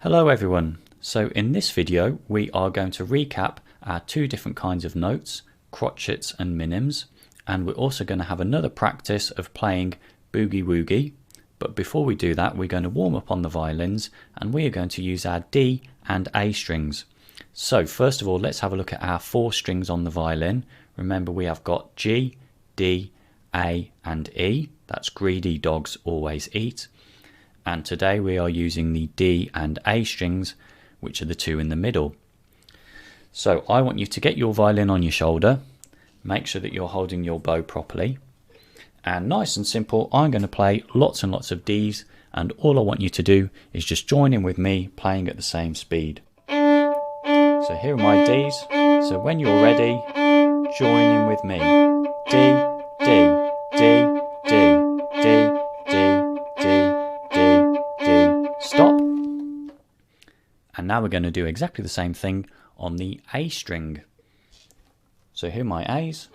Hello everyone. So in this video we are going to recap our two different kinds of notes, crotchets and minims, and we're also going to have another practice of playing boogie woogie. But before we do that, we're going to warm up on the violins and we are going to use our D and A strings. So first of all, let's have a look at our four strings on the violin. Remember, we have got G, D, A and E. That's greedy dogs always eat. And today we are using the D and A strings, which are the two in the middle. So I want you to get your violin on your shoulder, make sure that you're holding your bow properly, and nice and simple, I'm going to play lots and lots of Ds, and all I want you to do is just join in with me playing at the same speed. So here are my Ds, so when you're ready, join in with me. D, D, D, D, D, stop. And now we're going to do exactly the same thing on the A string. So here are my A's.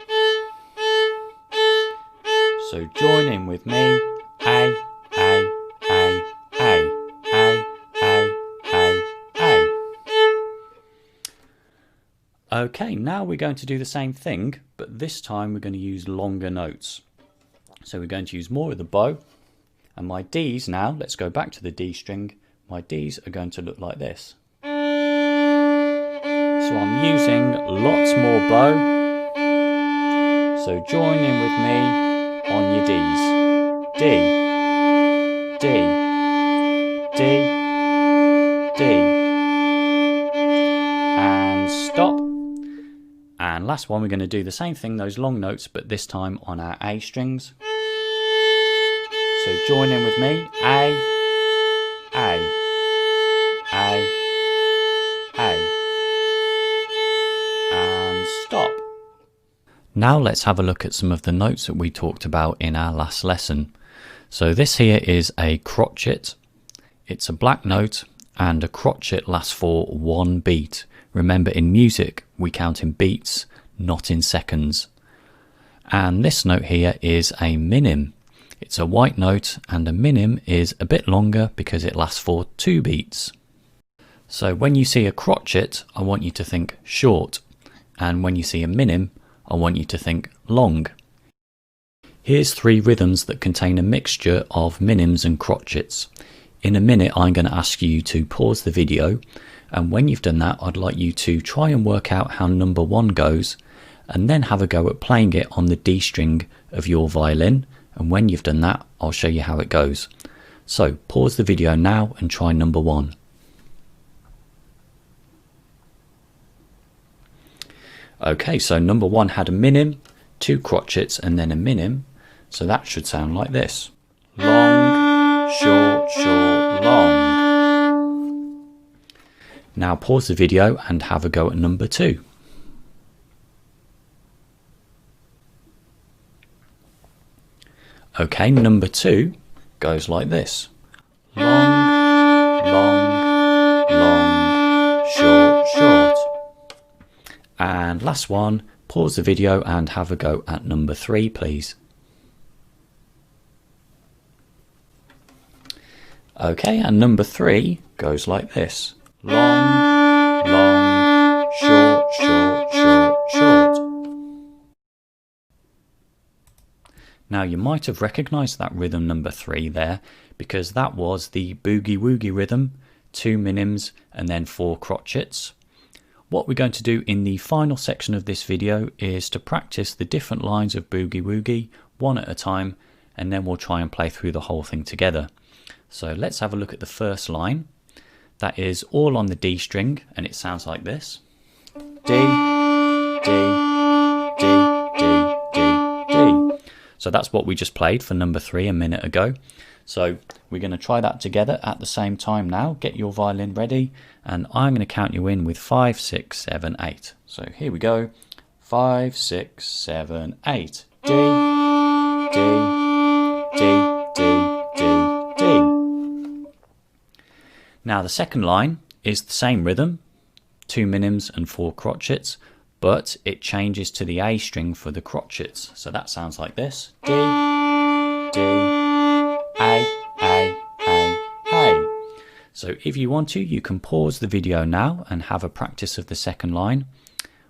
So join in with me. A, A, A, A, A, A, A, A. Okay, now we're going to do the same thing, but this time we're going to use longer notes. So we're going to use more of the bow. And my Ds now, let's go back to the D string. My Ds are going to look like this. So I'm using lots more bow. So join in with me on your Ds. D, D, D, D. And stop. And last one, we're going to do the same thing, those long notes, but this time on our A strings. So join in with me, A, A, A, A, and stop. Now let's have a look at some of the notes that we talked about in our last lesson. So this here is a crotchet. It's a black note, and a crotchet lasts for one beat. Remember, in music we count in beats, not in seconds. And this note here is a minim. It's a white note, and a minim is a bit longer because it lasts for 2 beats. So when you see a crotchet, I want you to think short, and when you see a minim, I want you to think long. Here's 3 rhythms that contain a mixture of minims and crotchets. In a minute I'm going to ask you to pause the video, and when you've done that I'd like you to try and work out how number 1 goes, and then have a go at playing it on the D string of your violin. And when you've done that, I'll show you how it goes. So pause the video now and try number 1. Okay, so number 1 had a minim, 2 crotchets and then a minim. So that should sound like this. Long, short, short, long. Now pause the video and have a go at number 2. Okay, number 2 goes like this. Long, long, long, short, short. And last one, pause the video and have a go at number 3, please. Okay, and number 3 goes like this. Long, long, short, short, short, short. Now you might have recognised that rhythm number 3 there, because that was the boogie woogie rhythm, 2 minims and then 4 crotchets. What we're going to do in the final section of this video is to practice the different lines of boogie woogie one at a time, and then we'll try and play through the whole thing together. So let's have a look at the first line. That is all on the D string, and it sounds like this. D, D, D, D, D, D. So that's what we just played for number 3 a minute ago. So we're going to try that together at the same time now. Get your violin ready, and I'm going to count you in with 5, 6, 7, 8. So here we go. 5, 6, 7, 8. D, D, D, D, D, D. Now the second line is the same rhythm, 2 minims and 4 crotchets, but it changes to the A string for the crotchets. So that sounds like this. D, D, A, A, A, A. So if you want to, you can pause the video now and have a practice of the second line.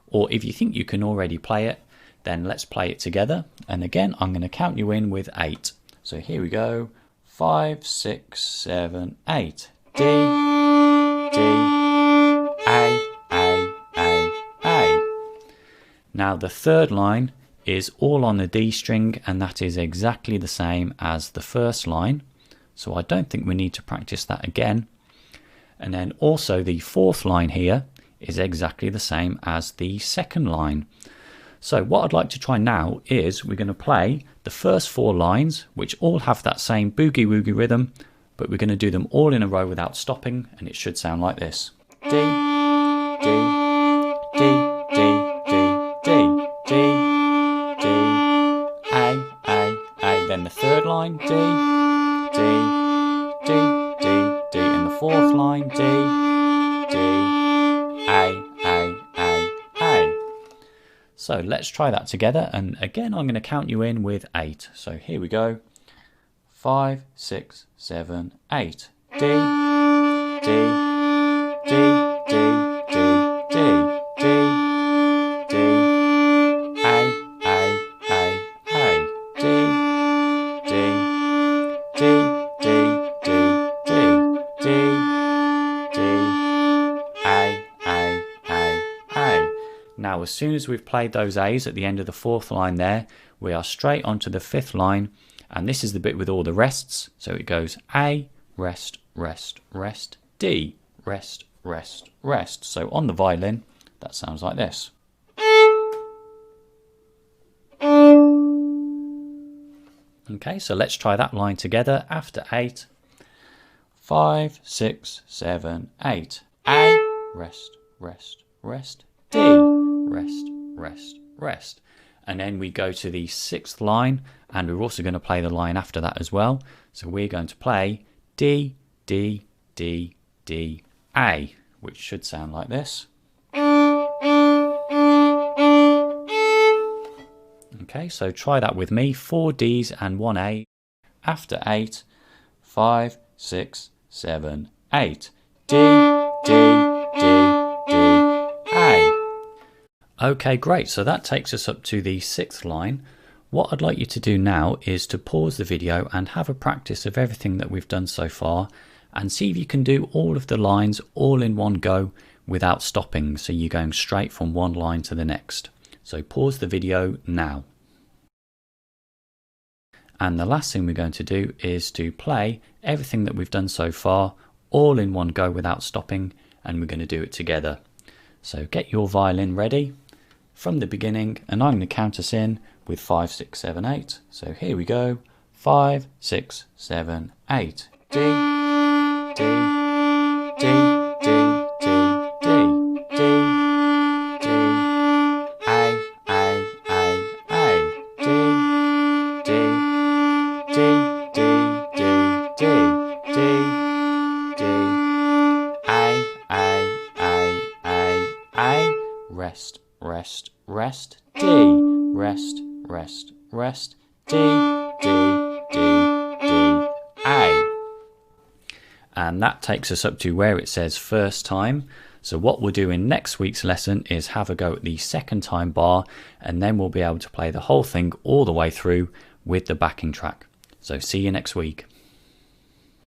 Or if you think you can already play it, then let's play it together. And again, I'm going to count you in with 8. So here we go. 5, 6, 7, 8. D, D, A, A. Now the third line is all on the D string, and that is exactly the same as the first line. So I don't think we need to practice that again. And then also the fourth line here is exactly the same as the second line. So what I'd like to try now is we're going to play the first 4 lines, which all have that same boogie woogie rhythm, but we're going to do them all in a row without stopping, and it should sound like this. D, D, D, D, D, D, D, D, A. Then the third line, D, D, D, D, D, and the fourth line, D, D, A. So let's try that together, and again I'm going to count you in with 8. So here we go. 5, 6, 7, 8. D, D, D, D, D, D, D, D, A, D, D, D, D, D, D, A. Now as soon as we've played those A's at the end of the fourth line there, we are straight onto the fifth line, and this is the bit with all the rests. So it goes A, rest, rest, rest, D, rest, rest, rest. So on the violin, that sounds like this. Okay, so let's try that line together after 8. 5, 6, 7, 8. A, rest, rest, rest, D, rest, rest, rest. And then we go to the 6th line, and we're also going to play the line after that as well. So we're going to play D, D, D, D, A, which should sound like this. Okay, so try that with me. 4 Ds and 1 A. After 8, 5, 6, 7, 8. D, D, D, D, A. Okay, great. So that takes us up to the 6th line. What I'd like you to do now is to pause the video and have a practice of everything that we've done so far, and see if you can do all of the lines all in one go without stopping, so you're going straight from one line to the next. So pause the video now. And the last thing we're going to do is to play everything that we've done so far all in one go without stopping, and we're going to do it together. So get your violin ready from the beginning, and I'm going to count us in with 5, 6, 7, 8. So here we go. 5, 6, 7, 8. D, D, D, D, D, D, D, D, A, D, D, D, D, D, D, D, A, rest, rest, rest, D, rest, rest, rest, D, D, D, D, A. And that takes us up to where it says first time. So what we'll do in next week's lesson is have a go at the second time bar, and then we'll be able to play the whole thing all the way through with the backing track. So see you next week.